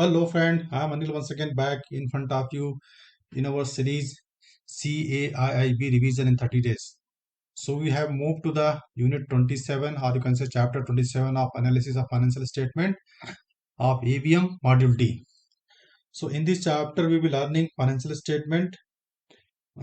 Hello, friend. I'm Anil once again back in front of you in our series CAIIB revision in 30 days. So we have moved to the unit 27, or you can say chapter 27 of analysis of financial statement of ABM module D. So in this chapter, we will be learning financial statement.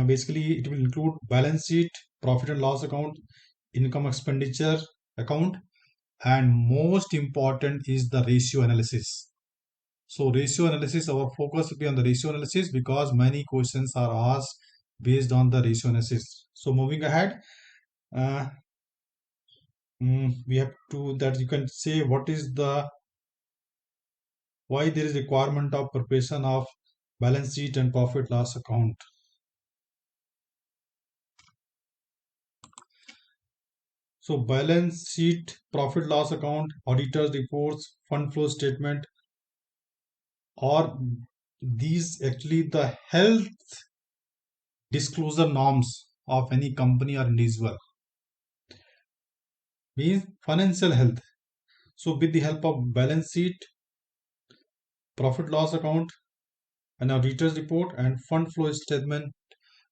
Basically, it will include balance sheet, profit and loss account, income expenditure account, and most important is the ratio analysis. So ratio analysis, our focus will be on the ratio analysis because many questions are asked based on the ratio analysis. So moving ahead, uh, we have to that you can say what is the why there is requirement of preparation of balance sheet and profit loss account. So balance sheet, profit loss account, auditors reports, fund flow statement, or these actually the health disclosure norms of any company or individual means financial health. So with the help of balance sheet, profit loss account, and auditor's report and fund flow statement,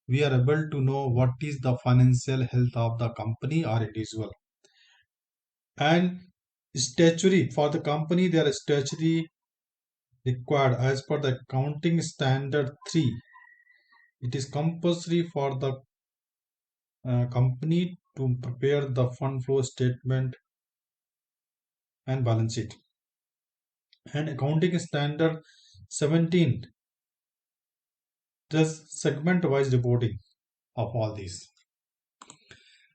we are able to know what is the financial health of the company or individual. And statutory for the company, there are statutory required as per the accounting standard 3. It is compulsory for the company to prepare the fund flow statement and balance sheet. And accounting standard 17 does segment wise reporting of all these.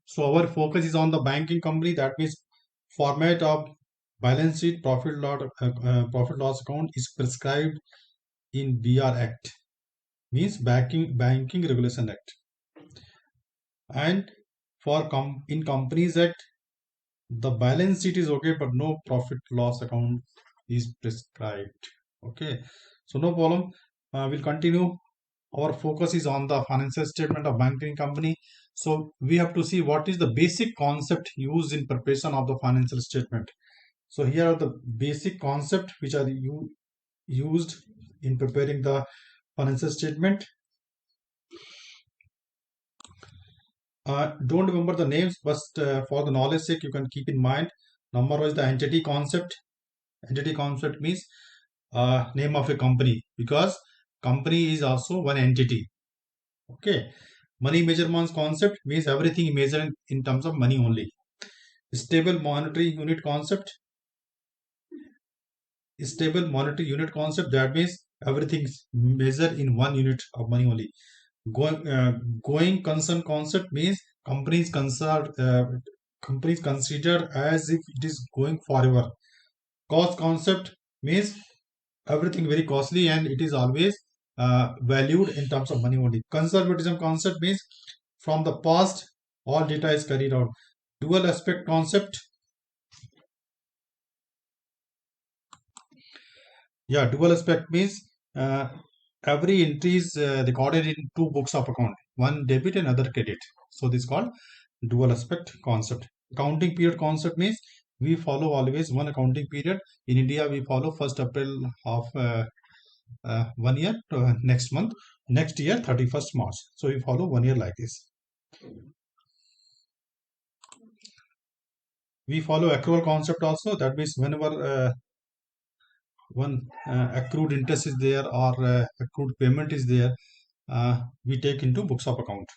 So our focus is on the banking company. That means format of balance sheet, profit loss account is prescribed in BR Act, means Banking Regulation Act, and for in Companies Act, the balance sheet is okay, but no profit loss account is prescribed. Okay, so no problem. We'll continue. Our focus is on the financial statement of banking company. So we have to see what is the basic concept used in preparation of the financial statement. So here are the basic concept which are used in preparing the financial statement. Don't remember the names, but for the knowledge sake, you can keep in mind. Number one is the entity concept. Entity concept means name of a company because company is also one entity. Okay. Money measurements concept means everything measured in terms of money only. Stable monetary unit concept. Stable monetary unit concept, that means everything is measured in one unit of money only. Going concern concept means companies considered as if it is going forever. Cost concept means everything very costly and it is always valued in terms of money only. Conservatism concept means from the past all data is carried out. Dual aspect concept, yeah, dual aspect means uh, every entry is recorded in two books of account, one debit and other credit. So this is called dual aspect concept. Accounting period concept means we follow always one accounting period. In India, we follow 1st April of 1 year to next month, next year 31st March. So we follow 1 year like this. We follow accrual concept also. That means whenever one accrued interest is there or accrued payment is there, we take into books of account.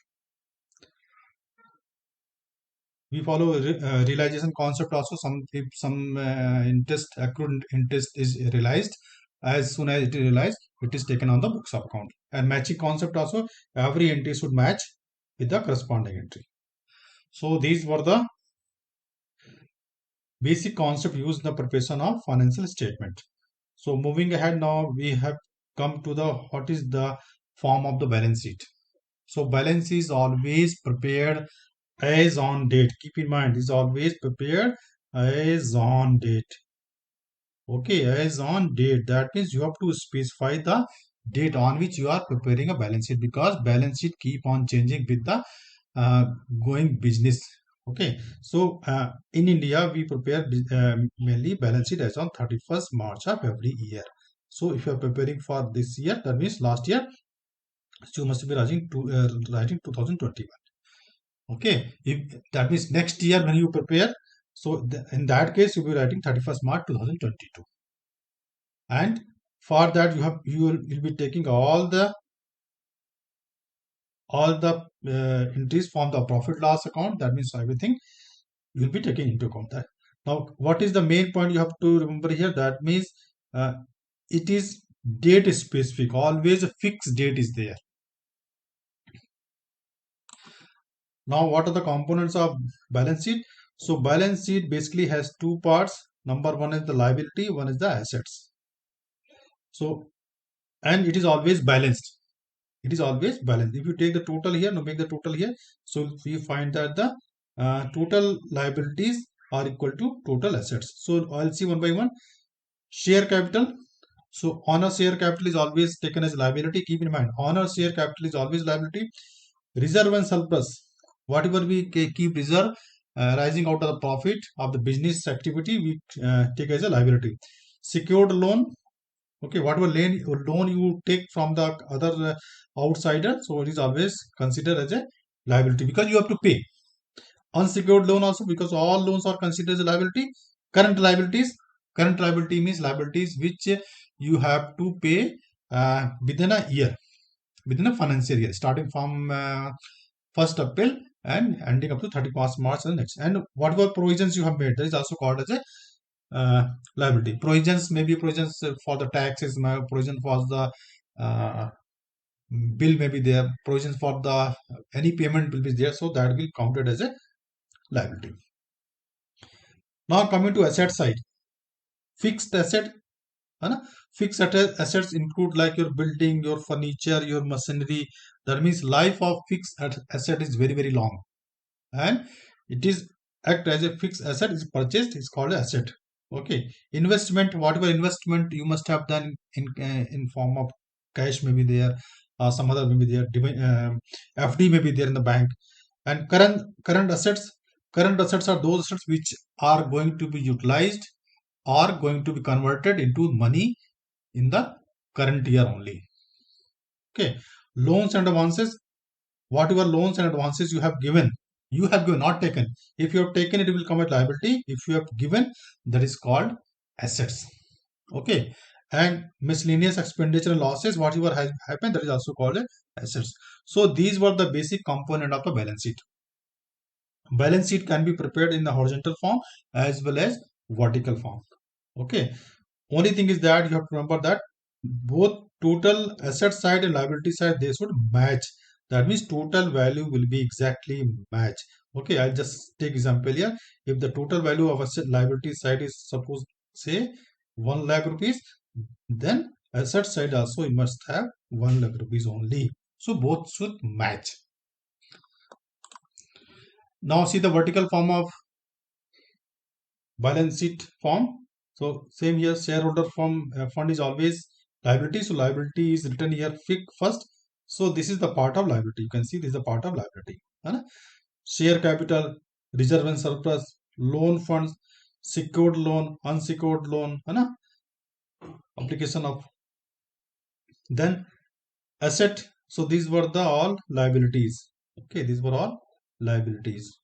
We follow realization concept also. If some interest, accrued interest is realized, as soon as it is realized, it is taken on the books of account. And matching concept also, every entry should match with the corresponding entry. So these were the basic concept used in the preparation of financial statement. So moving ahead now, we have come to the what is the form of the balance sheet. So balance is always prepared as on date. Keep in mind, is always prepared as on date. Okay, as on date. That means you have to specify the date on which you are preparing a balance sheet because balance sheet keep on changing with the uh, going business. Okay, so in India we prepare mainly balance sheet as on 31st March of every year. So if you are preparing for this year, that means last year, so you must be writing 2021. Okay, if that means next year when you prepare, so in that case you will be writing 31st March 2022, and for that you will be taking all the entries from the profit loss account. That means everything you will be taking into account that. Now, what is the main point you have to remember here? That means uh, it is date specific. Always a fixed date is there. Now, what are the components of balance sheet? So, balance sheet basically has two parts. Number one is the liability, one is the assets. So, and it is always balanced. It is always balanced. If you take the total here, now make the total here. So, we find that the total liabilities are equal to total assets. So, I'll see one by one. Share capital. So, honor share capital is always taken as liability. Keep in mind, honor share capital is always liability. Reserve and surplus, whatever we keep reserve rising out of the profit of the business activity, we take as a liability. Secured loan, okay, whatever loan you take from the other outsider, so it is always considered as a liability because you have to pay. Unsecured loan also, because all loans are considered as a liability. Current liability means liabilities which you have to pay within a year, within a financial year, starting from 1st April and ending up to 31st March the next. And whatever provisions you have made, that is also called as a liability. Provisions may be provisions for the taxes, provision for the uh, bill may be there, provisions for the any payment will be there, so that will counted as a liability. Now coming to asset side, fixed asset. है ना? Fixed assets include like your building, your furniture, your machinery. That means life of fixed asset is very very long, and it is act as a fixed asset is purchased is called asset. Okay, investment, whatever investment you must have done in form of cash may be there, some other may be there, FD may be there in the bank. And current assets are those assets which are going to be utilized or going to be converted into money in the current year only. Okay, loans and advances, whatever loans and advances you have given, not taken. If you have taken, it will come as liability. If you have given, that is called assets. Okay, and miscellaneous expenditure and losses, whatever has happened, that is also called assets. So these were the basic component of the balance sheet. Balance sheet can be prepared in the horizontal form as well as vertical form. Okay, only thing is that you have to remember that both total asset side and liability side, they should match. That means total value will be exactly match. Okay, I'll just take example here. If the total value of asset liability side is suppose say 1 lakh rupees, then asset side also you must have 1 lakh rupees only. So both should match. Now see the vertical form of balance sheet form. So same here, shareholder fund is always liability. So liability is written here first. So this is the part of liability. You can see this is the part of liability. है Share capital, reserve and surplus, loan funds, secured loan, unsecured loan, application of then asset. So these were the all liabilities. Okay, these were all liabilities.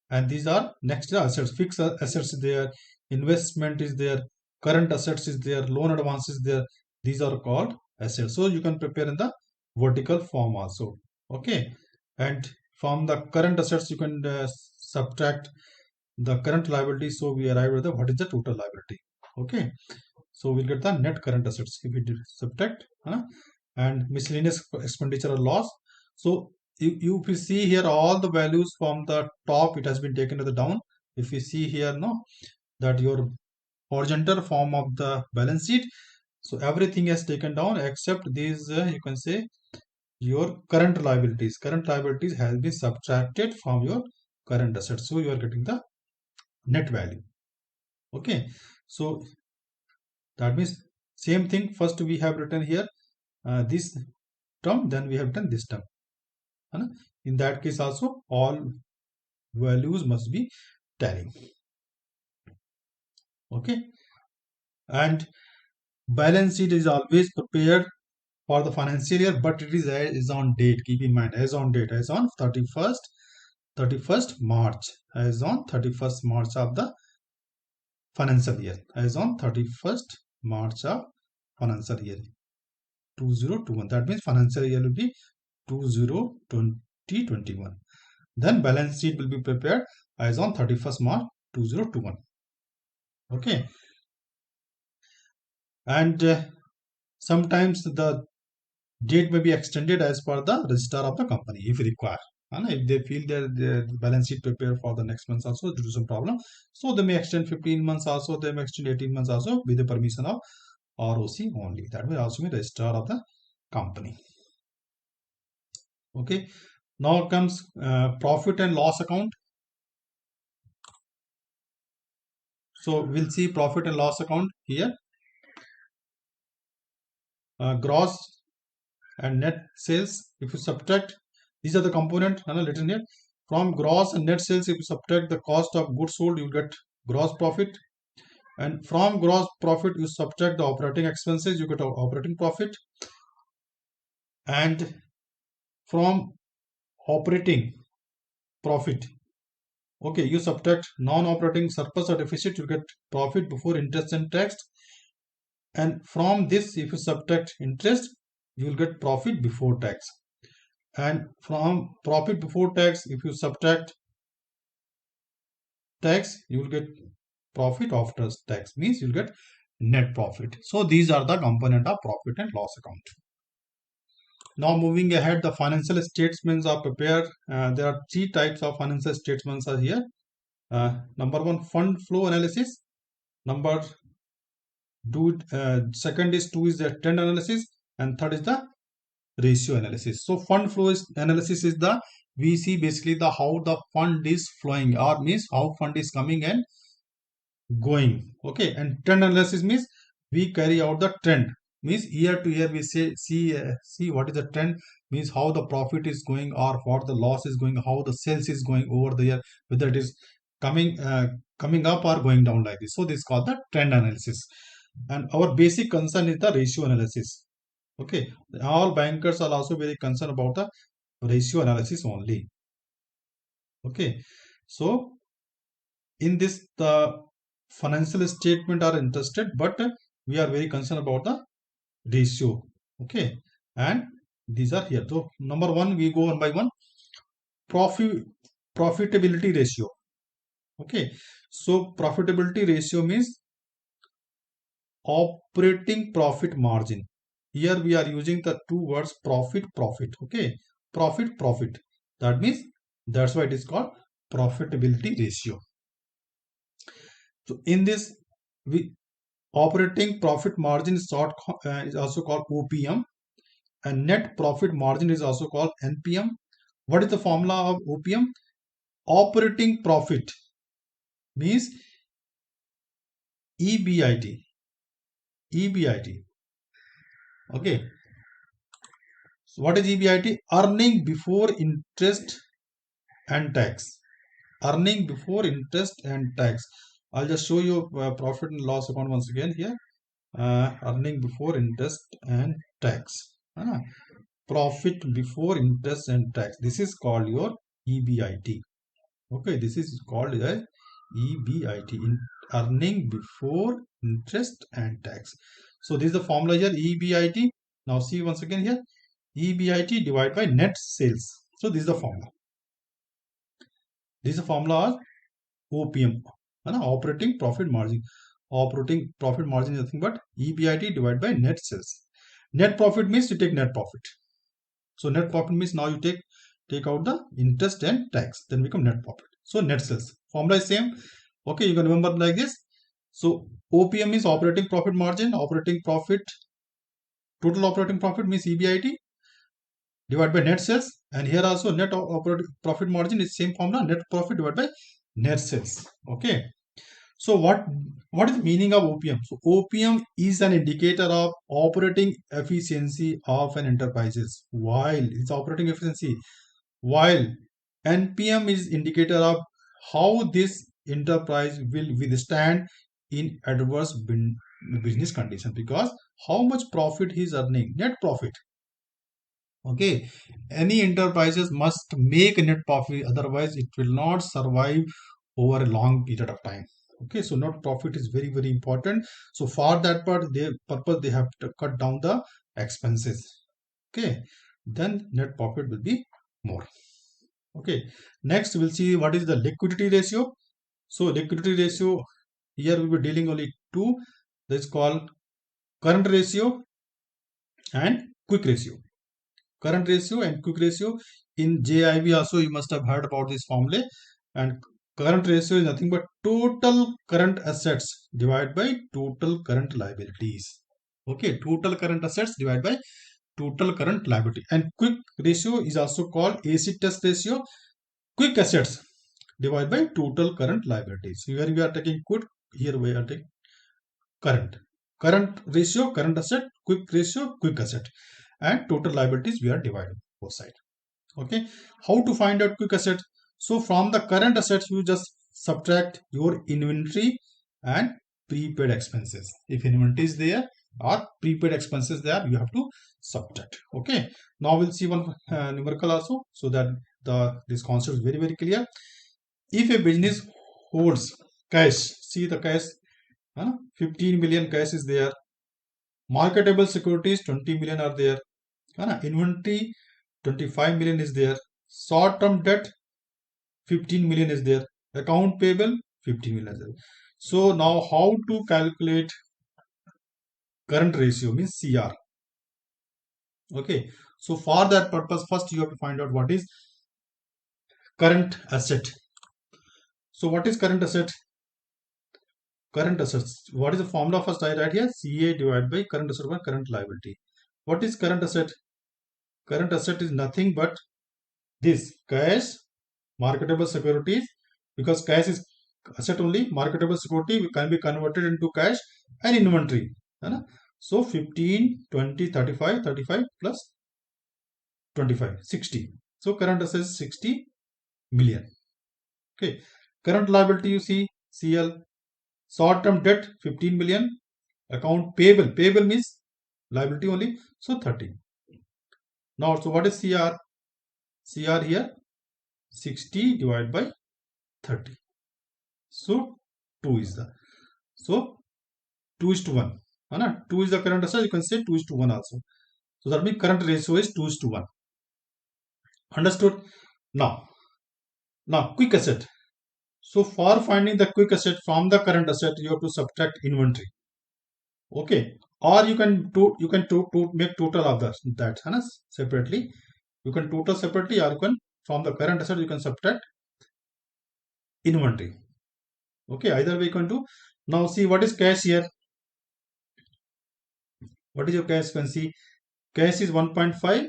And these are next assets. Fixed assets is there, investment is there, current assets is there, loan advance is there. These are called assets. So you can prepare in the vertical form also. Okay, and from the current assets you can subtract the current liability. So we arrive at the what is the total liability. Okay, so we'll get the net current assets if we subtract and miscellaneous expenditure or loss. So if you see here all the values from the top, it has been taken to the down. If you see here, no, that your horizontal form of the balance sheet, so everything has taken down except these, you can say, your current liabilities. Current liabilities has been subtracted from your current assets. So you are getting the net value. Okay, so that means same thing. First we have written here this term, then we have done this term. In that case also all values must be tallying. Okay, And balance sheet is always prepared for the financial year, but it is on date. Keep in mind, as on date, as on 31st March, as on 31st March of the financial year, as on 31st March of financial year 2021. That means financial year will be 2021. Then balance sheet will be prepared as on 31st March 2021. Okay, and sometimes the date may be extended as per the registrar of the company if required. And if they feel their balance sheet prepared for the next month also due to some problem, so they may extend 15 months also, they may extend 18 months also with the permission of ROC only. That will also be registrar of the company. Okay, now comes profit and loss account. So we'll see profit and loss account here. Gross and net sales. If you subtract, these are the component written here. From gross and net sales, if you subtract the cost of goods sold, you get gross profit. And from gross profit, you subtract the operating expenses, you get operating profit. And from operating profit, okay, you subtract non-operating surplus or deficit, you get profit before interest and tax. And from this, if you subtract interest, you will get profit before tax. And from profit before tax, if you subtract tax, you will get profit after tax, means you will get net profit. So these are the component of profit and loss account. Now moving ahead, the financial statements are prepared. There are three types of financial statements are here. Number one, fund flow analysis. Number second is the trend analysis, and third is the ratio analysis. So fund flow analysis is the, we see basically the how the fund is flowing, or means how fund is coming and going. Okay, and trend analysis means we carry out the trend, means year to year we see what is the trend, means how the profit is going or what the loss is going, how the sales is going over the year, whether it is coming up or going down like this. So this is called the trend analysis. And our basic concern is the ratio analysis. Okay, all bankers are also very concerned about the ratio analysis only. Okay, so in this the financial statement are interested, but we are very concerned about the ratio. Okay, and these are here. So number one, we go one by one. Profit profitability ratio. Okay, so profitability ratio means operating profit margin. Here we are using the two words profit. Okay, profit. That means that's why it is called profitability ratio. So in this, we operating profit margin is also called OPM, and net profit margin is also called NPM. What is the formula of OPM? Operating profit means EBIT. Okay. So what is EBIT? Earning before interest and tax. Earning before interest and tax. I'll just show you profit and loss account once again here. Earning before interest and tax. Profit before interest and tax. This is called your EBIT. Okay, this is called as EBIT, earning before interest and tax. So this is the formula here, EBIT. Now see once again here, EBIT divided by net sales. So this is the formula. This is the formula of OPM, operating profit margin. Operating profit margin is nothing but EBIT divided by net sales. Net profit means you take net profit. So net profit means now you take out the interest and tax, then become net profit. So net sales. Formula is same. Okay, you can remember like this. So OPM is operating profit margin, operating profit, total operating profit means EBIT divided by net sales. And here also net operating profit margin is same formula, net profit divided by net sales. Okay. So what is the meaning of OPM? So OPM is an indicator of operating efficiency of an enterprises. While it's operating efficiency, while NPM is indicator of how this enterprise will withstand in adverse business condition, because how much profit he is earning, net profit. Okay, any enterprises must make net profit, otherwise it will not survive over a long period of time. Okay, so net profit is very very important. So for that purpose they have to cut down the expenses. Okay, then net profit will be more. Okay, next we'll see what is the liquidity ratio. So liquidity ratio, here we'll be dealing only two. This is called current ratio and quick ratio. Current ratio and quick ratio, in JIB also you must have heard about this formula. And current ratio is nothing but total current assets divided by total current liabilities. Okay, total current assets divided by total current liability. And quick ratio is also called acid test ratio. Quick assets divided by total current liabilities. Here we are taking quick, here we are taking current. Current ratio, current asset, quick ratio, quick asset. And total liabilities we are dividing both sides. Okay, how to find out quick asset? So from the current assets you just subtract your inventory and prepaid expenses. If inventory is there or prepaid expenses there, you have to subtract. Okay, now we'll see one numerical also, so that this concept is very very clear. If a business holds cash, see the cash, 15 million cash is there, marketable securities 20 million are there, inventory 25 million is there, short term debt 15 million is there, account payable 15 million is there. So now how to calculate current ratio, means CR. Okay, so for that purpose first you have to find out what is current asset. So what is current asset? Current assets, what is the formula? First I write here, CA divided by current asset by current liability. What is current asset? Current asset is nothing but this cash, marketable securities, because cash is asset only, marketable security can be converted into cash, and inventory. So 15, 20, 35, 35 plus 25, 60. So current asset is 60 million. Okay, current liability you see CL, short term debt 15 million, account payable, payable means liability only, so 30. Now so what is CR? CR here 60 divided by 30. So 2 is the, so 2 is to 1. 2 is the current asset, you can say 2 is to 1 also. So that means current ratio is 2 is to 1. Understood? Now quick asset. So for finding the quick asset from the current asset, you have to subtract inventory. Okay, or you can make total of that separately. You can total separately, or you can from the current asset you can subtract inventory. Okay, either way you can do. Now see what is cash here. What is your cash? You can see cash is 1.5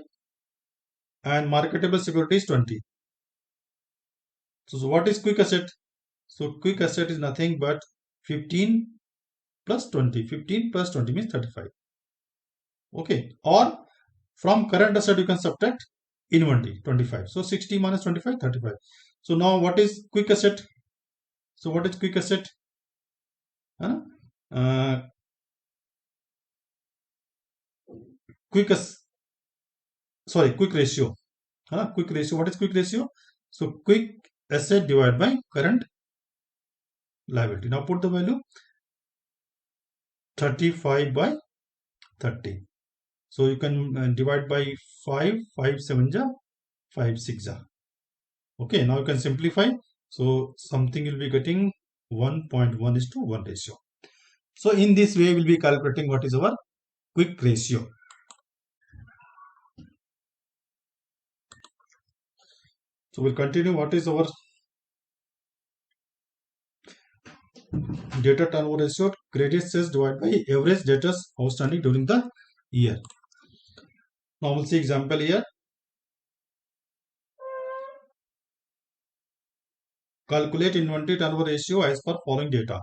and marketable security is 20. So what is quick asset? So quick asset is nothing but 15 plus 20. 15 plus 20 means 35. Okay, or from current asset you can subtract inventory 25. So 60 minus 25, 35. So now what is quick asset? So what is quick asset? Uh, quick quick ratio. Quick ratio. What is quick ratio? So quick asset divided by current liability. Now put the value 35 by 30. So you can divide by 5, 5 7 ja, 5 6 ja. Okay, now you can simplify. So something will be getting 1.1 is to 1 ratio. So in this way we'll be calculating what is our quick ratio. So we'll continue. What is our data turnover ratio? Credit sales divided by average debtors outstanding during the year. Now we'll see example here. Calculate inventory turnover ratio as per following data.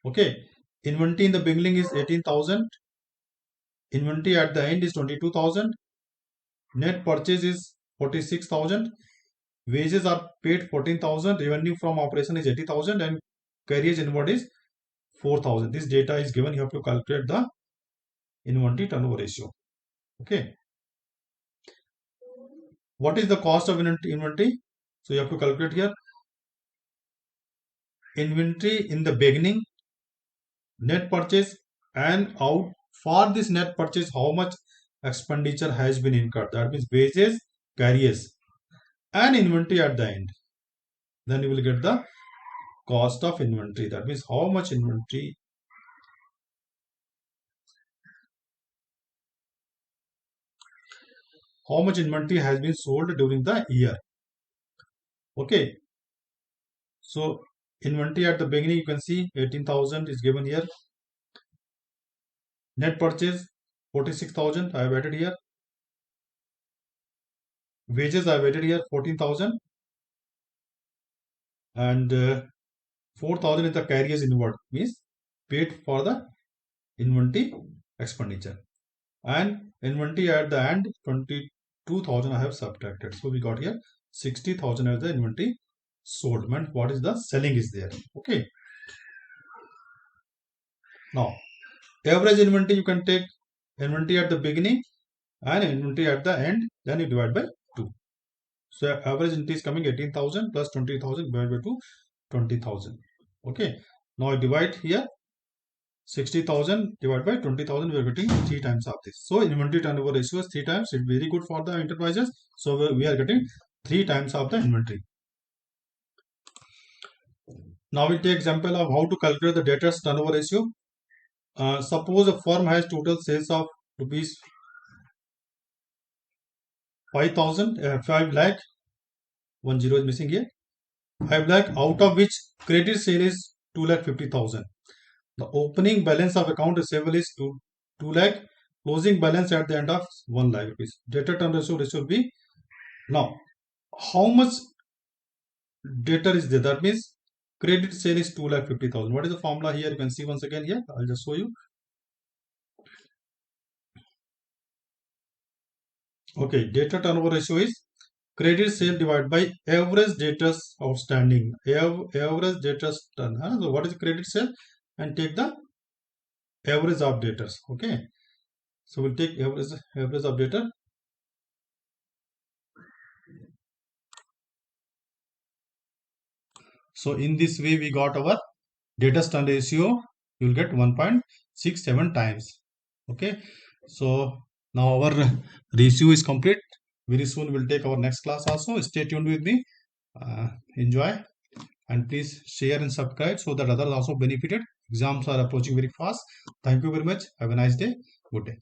Okay, inventory in the beginning is 18,000. Inventory at the end is 22,000. Net purchase is 46,000. Wages are paid 14,000. Revenue from operation is 80,000 and carriage inward is 4,000. This data is given. You have to calculate the inventory turnover ratio. Okay. What is the cost of inventory? So you have to calculate here. Inventory in the beginning, net purchase, and out. For this net purchase, how much expenditure has been incurred? That means wages, carriers, and inventory at the end. Then you will get the cost of inventory. That means how much inventory has been sold during the year. Okay. So inventory at the beginning, you can see 18,000 is given here. Net purchase 46,000 I have added here. Wages I have added here 14,000, and 4,000 is the carriers inward, means paid for the inventory expenditure, and inventory at the end 22,000 I have subtracted. So we got here 60,000 as the inventory sold. Meant what is the selling is there. Okay. Now average inventory, you can take inventory at the beginning and inventory at the end, then you divide by 2. So average inventory is coming 18,000 plus 20,000 divided by 2, 20,000. Okay. Now I divide here 60,000 divided by 20,000. We are getting 3 times of this. So inventory turnover ratio is 3 times. It's very good for the enterprises. So we are getting 3 times of the inventory. Now we'll take example of how to calculate the debtors turnover ratio. Suppose a firm has total sales of rupees 5,000, 5 lakh, 1 0 is missing here. 5 lakh, out of which credit sale is 2,50,000. The opening balance of account receivable is 2 lakh. Closing balance at the end of 1 lakh rupees. Debtor turn ratio will be. Now, how much debtor is there? That means credit sale is 2,50,000. What is the formula here? You can see once again here. I'll just show you. Okay, debtor turnover ratio is credit sale divided by average debtors outstanding. Average debtors turn. So what is credit sale? And take the average of debtors. Okay. So we'll take average of debtor. So in this way we got our debtors turn ratio. You will get 1.67 times. Okay. So now our ratio is complete. Very soon we'll take our next class also. Stay tuned with me. Enjoy, and please share and subscribe so that others also benefited. Exams are approaching very fast. Thank you very much. Have a nice day. Good day.